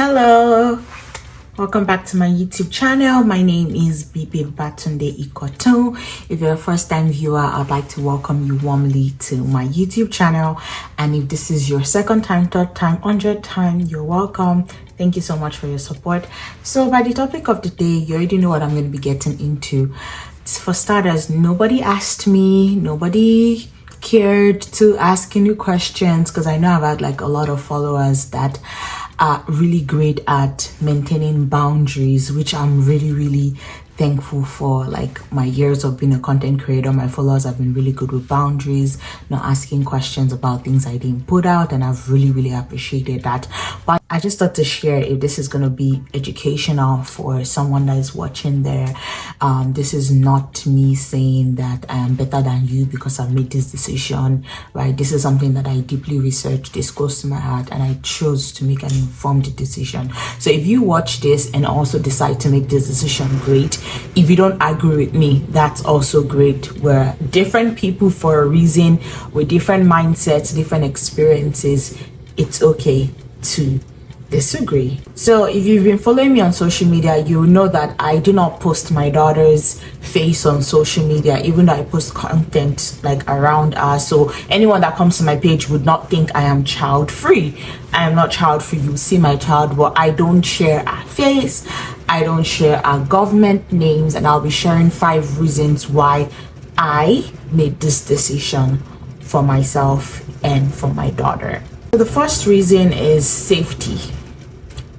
Hello, welcome back to my YouTube channel. My name is Bibi Babatunde-Ikotun. If you're a first time viewer, I'd like to welcome you warmly to my YouTube channel. And if this is your second time, third time, 100th time, you're welcome. Thank you so much for your support. So by the topic of the day, you already know what I'm going to be getting into. For starters, nobody asked me, nobody cared to ask any questions, because I know I've had like a lot of followers that are really great at maintaining boundaries, which I'm really thankful for. Like my years of being a content creator, my followers have been really good with boundaries, not asking questions about things I didn't put out, and I've really appreciated that. But I just thought to share, if this is going to be educational for someone that is watching there. This is not me saying that I am better than you because I've made this decision, right? This is something that I deeply researched, this close to my heart, and I chose to make an informed decision. So if you watch this and also decide to make this decision, great. If you don't agree with me, that's also great. We're different people for a reason, with different mindsets, different experiences. It's okay to disagree. So if you've been following me on social media, you know that I do not post my daughter's face on social media, even though I post content like around her. So anyone that comes to my page would not think I am child free. I am not child free. You see my child, but I don't share her face, I don't share our government names, and I'll be sharing 5 reasons why I made this decision for myself and for my daughter. So the first reason is safety.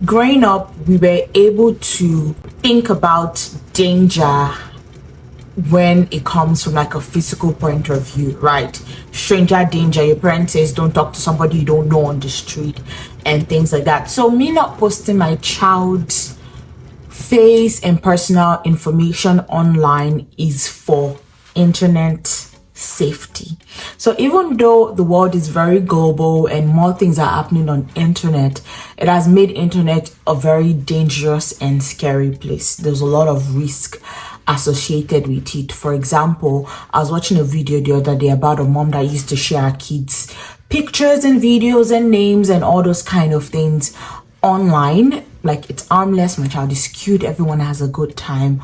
Growing up, we were able to think about danger when it comes from like a physical point of view, right? Stranger danger, your parents says don't talk to somebody you don't know on the street and things like that. So me not posting my child's face and personal information online is for internet safety. So even though the world is very global and more things are happening on internet, it has made internet a very dangerous and scary place. There's a lot of risk associated with it. For example, I was watching a video the other day about a mom that used to share her kids pictures and videos and names and all those kind of things online. Like, it's harmless, my child is cute, everyone has a good time,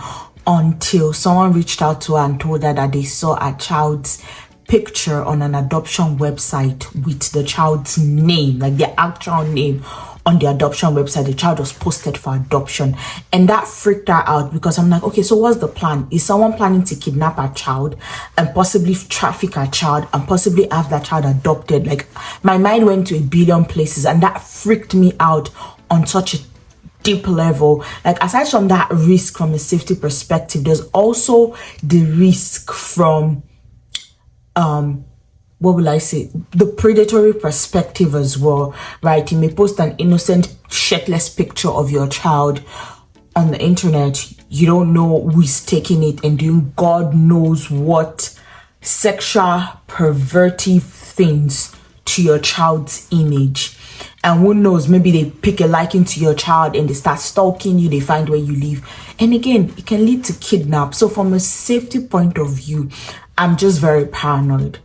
until someone reached out to her and told her that they saw a child's picture on an adoption website with the child's name, like their actual name on the adoption website. The child was posted for adoption, and that freaked her out, because I'm like, okay, so what's the plan? Is someone planning to kidnap a child and possibly traffic a child and possibly have that child adopted? Like, my mind went to a billion places, and that freaked me out on such a deep level. Like, aside from that risk from a safety perspective, there's also the risk from what will I say, the predatory perspective as well, right? You may post an innocent shirtless picture of your child on the internet. You don't know who's taking it and doing God knows what sexual pervertive things to your child's image. And who knows, maybe they pick a liking to your child and they start stalking you, they find where you live. And again, it can lead to kidnap. So from a safety point of view, I'm just very paranoid.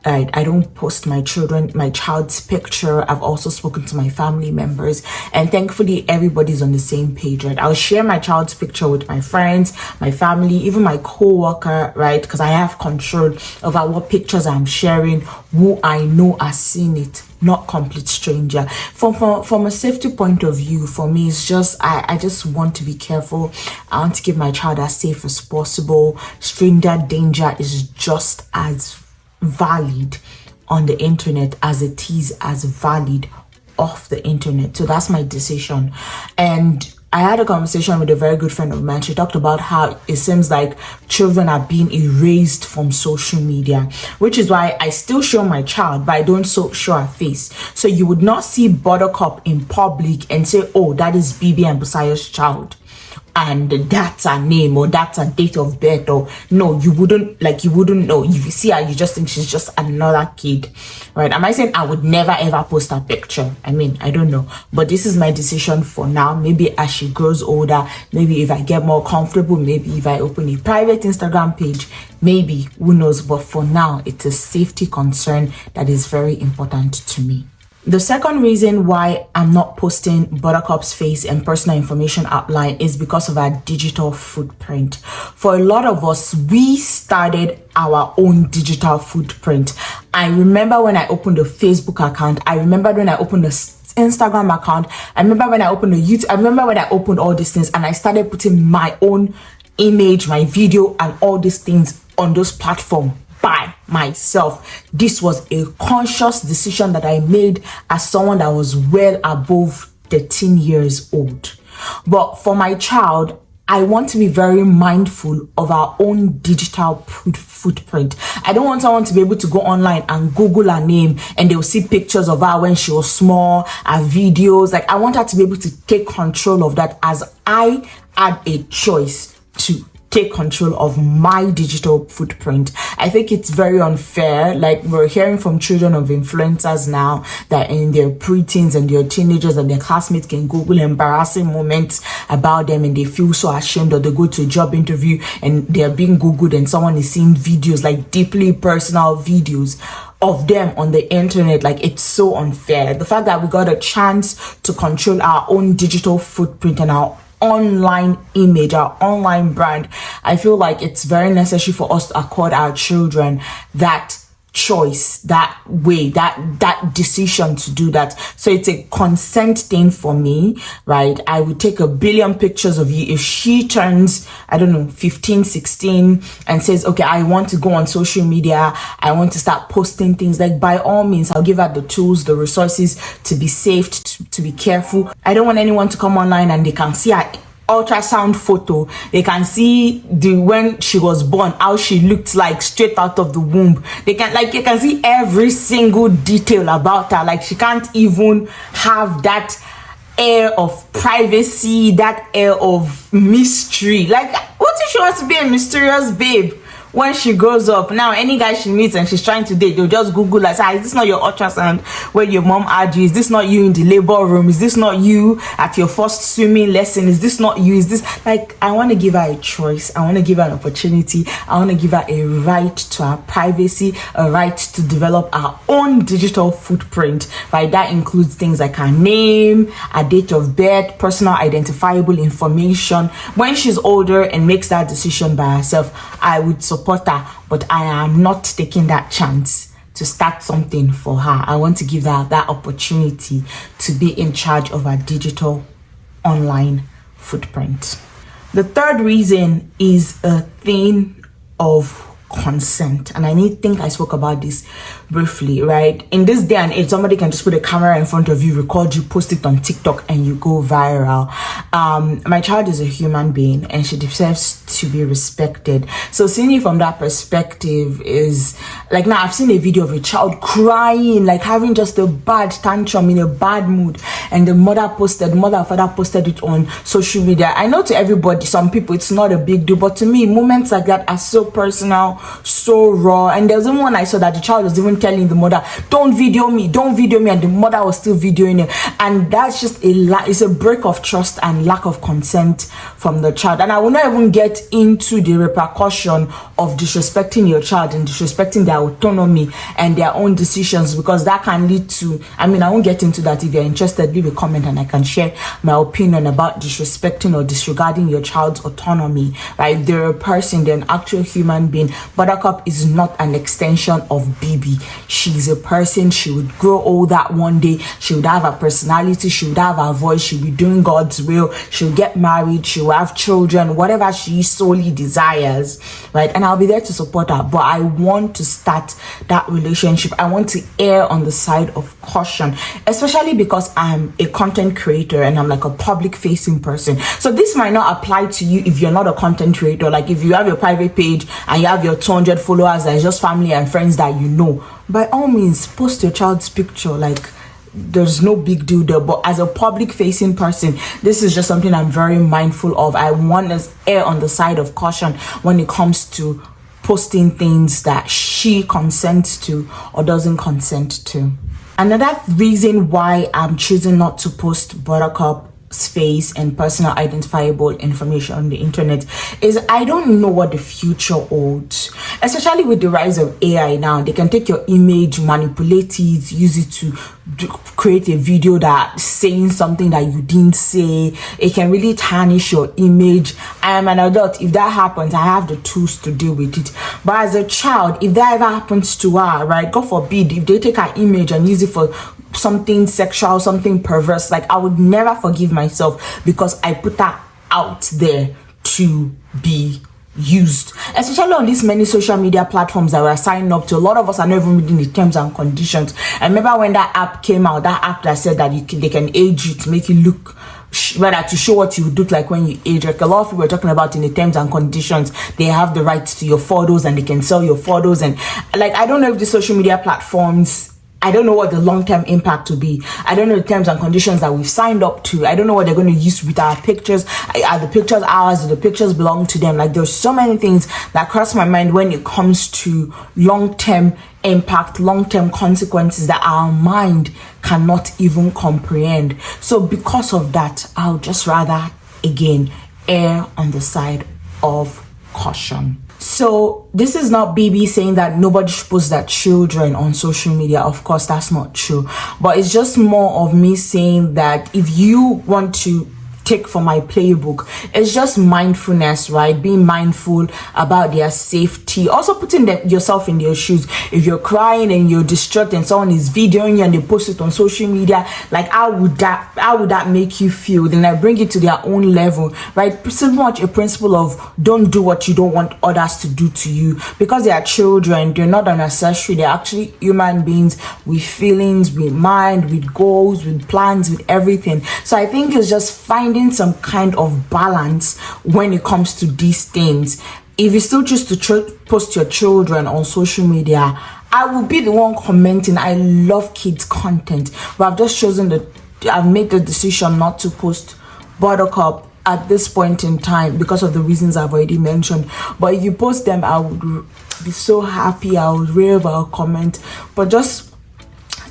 Right? I don't post my child's picture. I've also spoken to my family members, and thankfully everybody's on the same page, right? I'll share my child's picture with my friends, my family, even my co-worker, right? Because I have control over what pictures I'm sharing, who I know has seen it, not complete stranger. From a safety point of view, for me, it's just I just want to be careful. I want to keep my child as safe as possible. Stranger danger is just as valid on the internet as it is as valid off the internet. So that's my decision. And I had a conversation with a very good friend of mine. She talked about how it seems like children are being erased from social media, which is why I still show my child, but I don't show her face. So you would not see Buttercup in public and say, oh, that is Bibi and Busayo's child, and that's her name or that's her date of birth. Or no, you wouldn't know. If you see her, you just think she's just another kid, right? Am I saying I would never ever post a picture? I mean, I don't know, but this is my decision for now. Maybe as she grows older, maybe if I get more comfortable, maybe if I open a private Instagram page, maybe, who knows. But for now, it's a safety concern that is very important to me. The second reason why I'm not posting Buttercup's face and personal information outline is because of our digital footprint. For a lot of us, we started our own digital footprint. I remember when I opened a Facebook account. I remember when I opened a Instagram account. I remember when I opened a YouTube. I remember when I opened all these things and I started putting my own image, my video, and all these things on those platforms by myself. This was a conscious decision that I made as someone that was well above 13 years old. But for my child, I want to be very mindful of our own digital footprint. I don't want someone to be able to go online and Google her name and they'll see pictures of her when she was small, her videos. Like, I want her to be able to take control of that, as I had a choice to take control of my digital footprint. I think it's very unfair. Like, we're hearing from children of influencers now that in their preteens and their teenagers and their classmates can Google embarrassing moments about them and they feel so ashamed, or they go to a job interview and they're being Googled and someone is seeing videos, like deeply personal videos of them on the internet. Like, it's so unfair. The fact that we got a chance to control our own digital footprint and our online image, our online brand, I feel like it's very necessary for us to accord our children that choice, that way, that decision to do that. So it's a consent thing for me, right? I would take a billion pictures of you. If she turns, I don't know, 15, 16 and says, okay, I want to go on social media, I want to start posting things, like, by all means, I'll give her the tools, the resources to be safe, to be careful. I don't want anyone to come online and they can see her ultrasound photo, they can see when she was born, how she looked like straight out of the womb. They can see every single detail about her. Like, she can't even have that air of privacy, that air of mystery. Like, what if she wants to be a mysterious babe when she grows up? Now, any guy she meets and she's trying to date, they'll just Google her, say, is this not your ultrasound where your mom had you? Is this not you in the labor room? Is this not you at your first swimming lesson? Is this not you? Is this, like, I want to give her a choice. I want to give her an opportunity. I want to give her a right to her privacy, a right to develop our own digital footprint, right? That includes things like her name, her date of birth, personal identifiable information. When she's older and makes that decision by herself, I would support her, but I am not taking that chance to start something for her. I want to give her that opportunity to be in charge of her digital online footprint. The third reason is a thing of consent, and I think I spoke about this briefly, right? In this day and age, somebody can just put a camera in front of you, record you, post it on TikTok, and you go viral. My child is a human being and she deserves to be respected. So seeing it from that perspective is like, now I've seen a video of a child crying, like having just a bad tantrum, in a bad mood, and the mother and father posted it on social media. I know to everybody, some people, it's not a big deal, but to me, moments like that are so personal, so raw. And there's even one I saw that the child was even telling the mother, don't video me, and the mother was still videoing it. And that's just it's a break of trust and lack of consent from the child. And I will not even get into the repercussion of disrespecting your child and disrespecting their autonomy and their own decisions, because that can lead to, I won't get into that. If you're interested, leave a comment and I can share my opinion about disrespecting or disregarding your child's autonomy, right? They're a person, they're an actual human being. Buttercup is not an extension of Bibi. She's a person. She would grow older one day. She would have a personality. She would have a voice. She'll be doing God's will. She'll get married. She'll have children, whatever she solely desires, right? And I'll be there to support her. But I want to start that relationship. I want to err on the side of caution, especially because I'm a content creator and I'm like a public facing person. So this might not apply to you if you're not a content creator. Like, if you have your private page and you have your 200 followers that is just family and friends that you know, by all means, post your child's picture. Like, there's no big deal there. But as a public facing person, this is just something I'm very mindful of. I want to err on the side of caution when it comes to posting things that she consents to or doesn't consent to. Another reason why I'm choosing not to post Buttercup face and personal identifiable information on the internet is I don't know what the future holds, especially with the rise of AI now. They can take your image, manipulate it, use it to create a video that saying something that you didn't say. It can really tarnish your image. I am an adult. If that happens, I have the tools to deal with it. But as a child, if that ever happens to her, right, God forbid, if they take her image and use it for something sexual, something perverse, like I would never forgive myself because I put that out there to be used, especially on these many social media platforms that we're signing up to. A lot of us are not even reading the terms and conditions. I remember when that app came out, that app that said that they can age you to make you look, rather to show what you would look like when you age. Like a lot of people were talking about in the terms and conditions, they have the rights to your photos and they can sell your photos. And like, I don't know if the social media platforms, I don't know what the long-term impact will be. I don't know the terms and conditions that we've signed up to. I don't know what they're going to use with our pictures. Are the pictures ours? Do the pictures belong to them? Like, there's so many things that cross my mind when it comes to long-term impact, long-term consequences that our mind cannot even comprehend. So because of that, I'll just rather, again, err on the side of caution. So this is not Bibi saying that nobody should post their children on social media. Of course, that's not true. But it's just more of me saying that if you want to take from my playbook, it's just mindfulness, right? Being mindful about their safety, also putting yourself in their shoes. If you're crying and you're distraught and someone is videoing you and they post it on social media, like how would that make you feel? Then I bring it to their own level, right? So much a principle of don't do what you don't want others to do to you, because they are children. They're not unnecessary. They're actually human beings with feelings, with mind, with goals, with plans, with everything. So I think it's just finding some kind of balance when it comes to these things. If you still choose to post your children on social media, I will be the one commenting. I love kids content, but I've made the decision not to post Buttercup at this point in time because of the reasons I've already mentioned. But if you post them, I would be so happy. I would rave, I'll comment, but just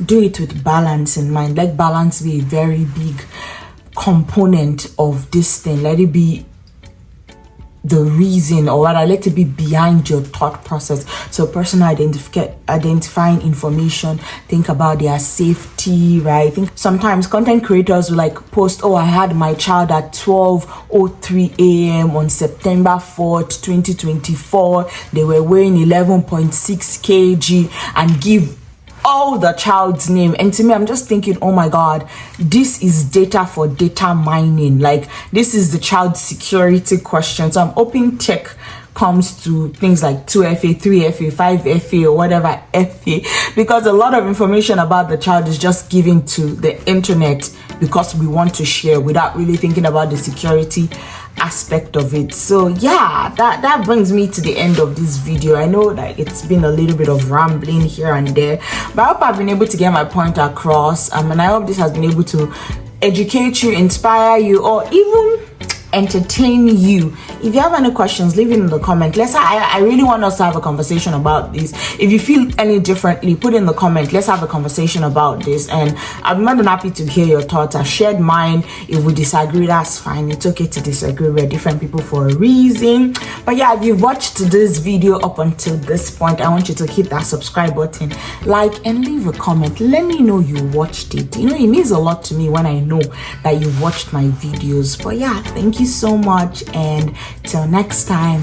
do it with balance in mind. Let balance be a very big component of this thing. Let it be the reason, or rather let it be behind your thought process. So personal identifying information, think about their safety, right? I think sometimes content creators will like post, oh, I had my child at 12:03 a.m. on September 4th 2024, they were weighing 11.6 kg, and give all the child's name. And to me, I'm just thinking, oh my god, this is data for data mining. Like, this is the child security question. So I'm hoping tech comes to things like 2FA, 3FA, 5FA, or whatever FA, because a lot of information about the child is just given to the internet because we want to share without really thinking about the security aspect of it. So yeah, that brings me to the end of this video. I know that it's been a little bit of rambling here and there, but I hope I've been able to get my point across, and I hope this has been able to educate you, inspire you, or even entertain you. If you have any questions, leave it in the comment. I really want us to have a conversation about this. If you feel any differently, put in the comment. Let's have a conversation about this, and I'm more than happy to hear your thoughts. I've shared mine. If we disagree, that's fine. It's okay to disagree. We're different people for a reason. But yeah, if you've watched this video up until this point, I want you to hit that subscribe button, like, and leave a comment. Let me know you watched it. You know, it means a lot to me when I know that you've watched my videos. But yeah, thank you so much, and till next time,